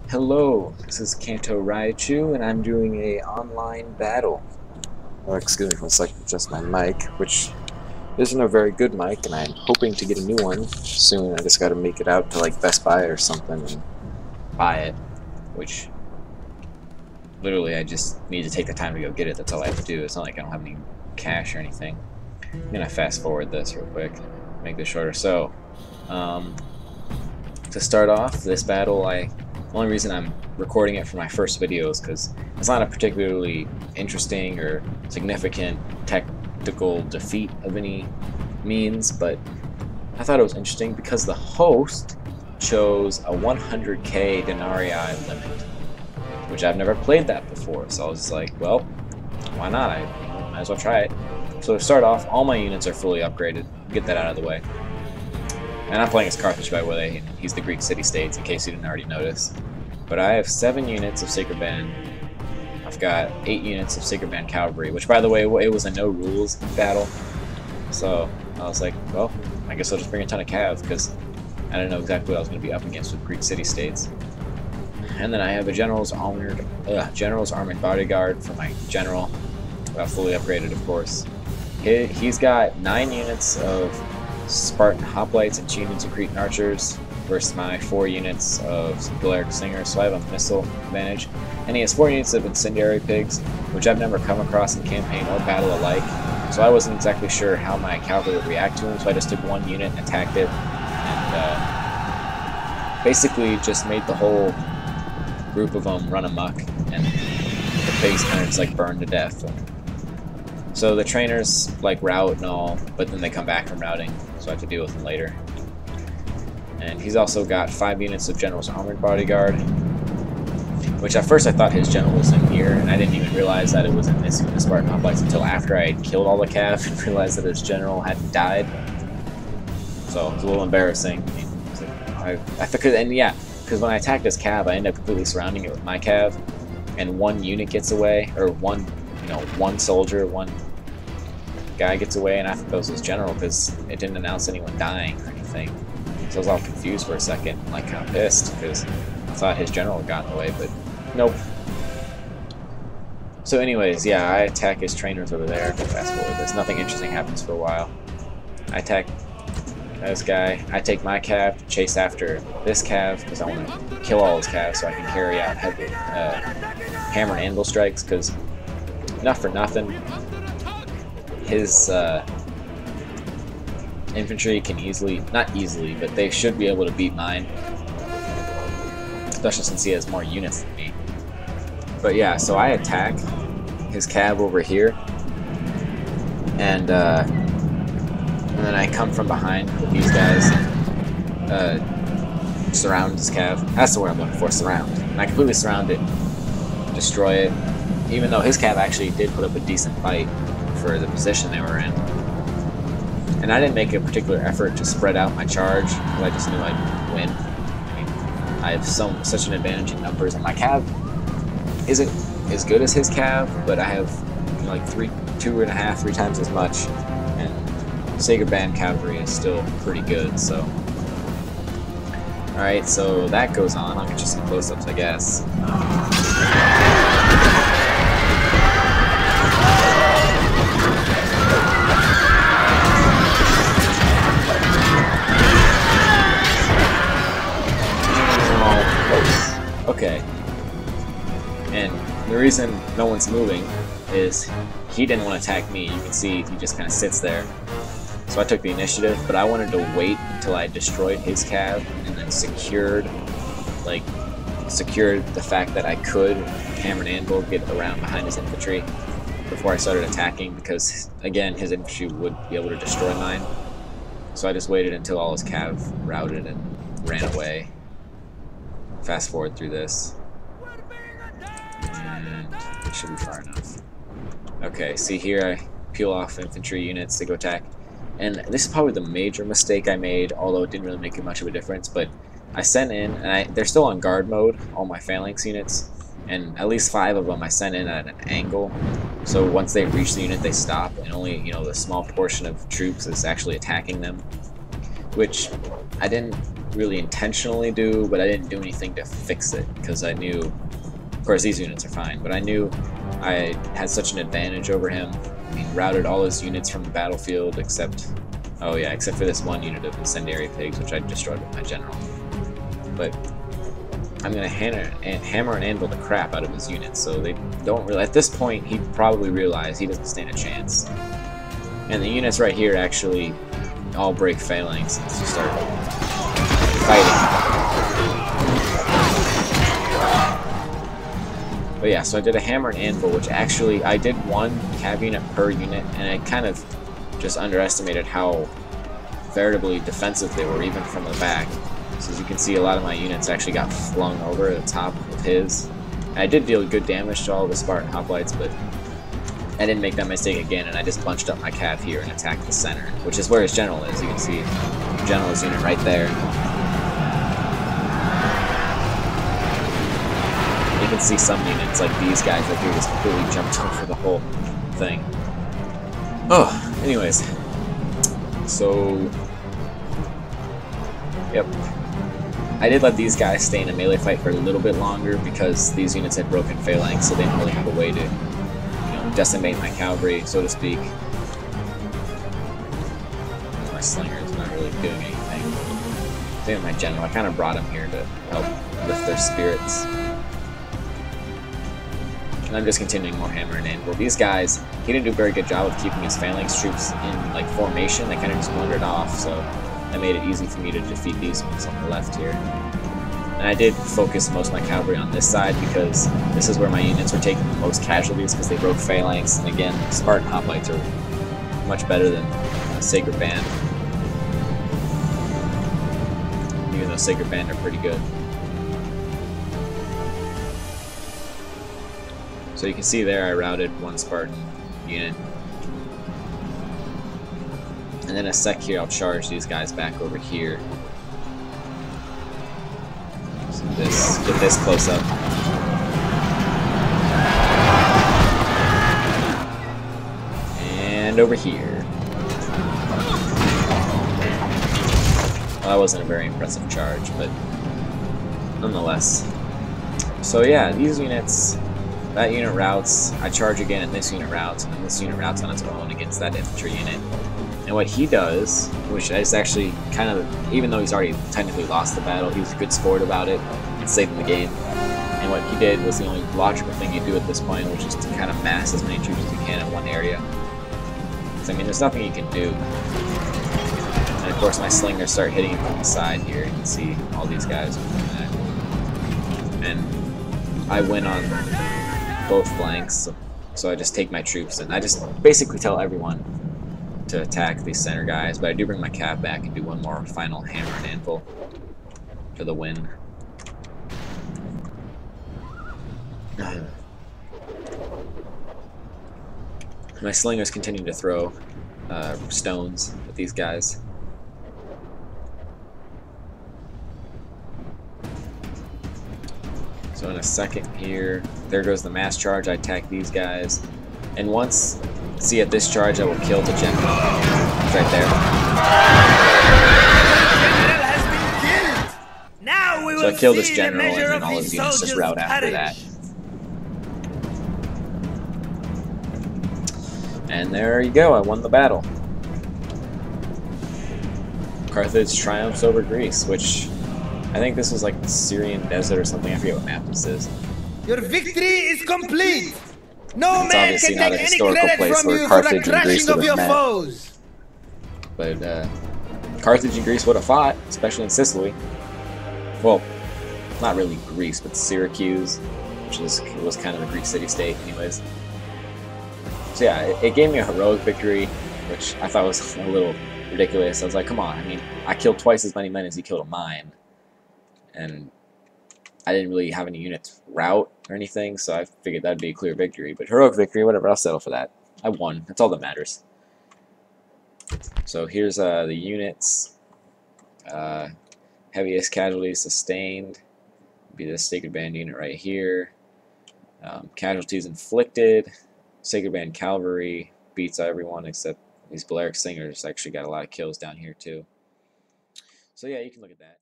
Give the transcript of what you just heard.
Hello, this is Kanto Raichu, and I'm doing a online battle. Oh, excuse me for a second, just my mic, which isn't a very good mic, and I'm hoping to get a new one soon. I just gotta make it out to like Best Buy or something and buy it, which literally I just need to take the time to go get it. That's all I have to do. It's not like I don't have any cash or anything. I'm gonna fast forward this real quick, make this shorter. So, to start off this battle, the only reason I'm recording it for my first video is because it's not a particularly interesting or significant tactical defeat of any means, but I thought it was interesting because the host chose a 100k denarii limit, which I've never played that before, so I was like, well, why not? I might as well try it. So to start off, all my units are fully upgraded. Get that out of the way. And I'm playing as Carthage, by the way. He's the Greek city-states, in case you didn't already notice. But I have 7 units of Sacred Band. I've got 8 units of Sacred Band Cavalry, which, by the way, it was a no-rules battle. So I was like, well, I guess I'll just bring a ton of Cav, because I didn't know exactly what I was going to be up against with Greek city-states. And then I have a General's Armored Bodyguard for my General, fully upgraded, of course. He's got 9 units of Spartan Hoplites and 2 units of Cretan Archers versus my 4 units of Galaric Slingers, so I have a missile advantage. And he has 4 units of Incendiary Pigs, which I've never come across in campaign or battle alike, so I wasn't exactly sure how my cavalry would react to him, so I just took 1 unit and attacked it, and basically just made the whole group of them run amok, and the pigs kind of just like burned to death. So the trainers like rout and all, but then they come back from routing, so I have to deal with them later. And he's also got 5 units of General's Armored Bodyguard, which at first I thought his General was in here, and I didn't even realize that it was in this unit of Spartan Hoplites until after I had killed all the Cav and realized that his General had died. So it was a little embarrassing. Because when I attacked his Cav, I ended up completely surrounding it with my Cav, and 1 unit gets away, or one soldier, 1 guy gets away, and I thought that was his General because it didn't announce anyone dying or anything. So I was all confused for a second, like kind of pissed because I thought his General had gotten away, but nope. So anyways, yeah, I attack his trainers over there. Fast forward this. Nothing interesting happens for a while. I attack this guy. I take my Cav to chase after this Cav because I want to kill all his Cavs so I can carry out heavy hammer and anvil strikes, because not for nothing, his infantry can not easily, but they should be able to beat mine, especially since he has more units than me. But yeah, so I attack his Cav over here, and then I come from behind with these guys, surround his Cav. That's the word I'm looking for, surround. And I completely surround it, destroy it, even though his Cav actually did put up a decent fight for the position they were in. And I didn't make a particular effort to spread out my charge, because I just knew I'd win. I mean, I have such an advantage in numbers, and my Cav isn't as good as his Cav, but I have like 2.5, 3 times as much, and Sacred Band Cavalry is still pretty good, so. Alright, so that goes on. I'll get you some close-ups, I guess. Okay, and the reason no one's moving is he didn't want to attack me. You can see he just kind of sits there. So I took the initiative, but I wanted to wait until I destroyed his Cav and then secured the fact that I could hammer and anvil get around behind his infantry before I started attacking, because again his infantry would be able to destroy mine. So I just waited until all his Cav routed and ran away. Fast forward through this, and it should be far enough. Okay, see here I peel off infantry units to go attack, and this is probably the major mistake I made, although it didn't really make much of a difference. But I sent in, and they're still on guard mode, all my phalanx units, and at least 5 of them I sent in at an angle, so once they reach the unit they stop, and only the small portion of troops is actually attacking them, which I didn't really intentionally do, but I didn't do anything to fix it because I knew, of course these units are fine, but I knew I had such an advantage over him. I mean, routed all his units from the battlefield except, oh yeah, except for this one unit of incendiary pigs, which I destroyed with my general. But I'm gonna hammer and anvil the crap out of his units, so they don't really. At this point, he probably realized he doesn't stand a chance. And the units right here actually all break phalanx and start fighting. But yeah, so I did a hammer and anvil, which actually I did 1 cav unit per unit, and I kind of just underestimated how veritably defensive they were, even from the back. So as you can see, a lot of my units actually got flung over the top of his. And I did deal good damage to all the Spartan hoplites, but I didn't make that mistake again, and I just bunched up my cav here and attacked the center, which is where his general is. You can see general's unit right there. You can see some units, like these guys right here, just completely jumped over the whole thing. Oh, anyways. So, yep. I did let these guys stay in a melee fight for a little bit longer because these units had broken phalanx, so they didn't really have a way to, decimate my cavalry, so to speak. My slinger is not really doing anything. Same with my general. I kind of brought him here to help lift their spirits. And I'm just continuing more hammer and anvil. These guys, he didn't do a very good job of keeping his phalanx troops in like formation. They kind of just wandered off, so that made it easy for me to defeat these ones on the left here. And I did focus most of my cavalry on this side because this is where my units were taking the most casualties because they broke phalanx. And again, Spartan hoplites are much better than Sacred Band, even though Sacred Band are pretty good. So you can see there I routed 1 Spartan unit. And then a sec here, I'll charge these guys back over here. So get this close up. And over here. Well, that wasn't a very impressive charge, but nonetheless. So yeah, these units, that unit routes, I charge again, and this unit routes, and then this unit routes on its own against that infantry unit. And what he does, which is actually kind of, even though he's already technically lost the battle, he was a good sport about it and saving the game. And what he did was the only logical thing you do at this point, which is to kind of mass as many troops as you can in one area. So, I mean, there's nothing you can do. And of course, my slingers start hitting him from the side here. You can see all these guys doing that. And I win on both flanks, so I just take my troops and I just basically tell everyone to attack these center guys, but I do bring my cav back and do one more final hammer and anvil for the win. My slingers continue to throw stones at these guys. So in a second here, there goes the mass charge. I attack these guys, and once, see at this charge I will kill the general. It's right there. So I kill this general, and then all his units just rout after that. And there you go, I won the battle. Carthage triumphs over Greece, which I think this was like the Syrian desert or something. I forget what map this is. Your victory is complete. No It's man obviously can not a take any historical credit place from where you for the Carthage and Greece crushing of would your have met. foes. But Carthage and Greece would have fought, especially in Sicily. Well, not really Greece, but Syracuse, which was kind of a Greek city-state anyways. So yeah, it gave me a heroic victory, which I thought was a little ridiculous. I was like, come on, I mean, I killed twice as many men as he killed of mine. And I didn't really have any units rout or anything, so I figured that'd be a clear victory. But heroic victory, whatever, I'll settle for that. I won. That's all that matters. So here's the units. Heaviest casualties sustained. Be this Sacred Band unit right here. Casualties inflicted. Sacred Band cavalry beats everyone except these Balearic Singers. Actually got a lot of kills down here too. So yeah, you can look at that.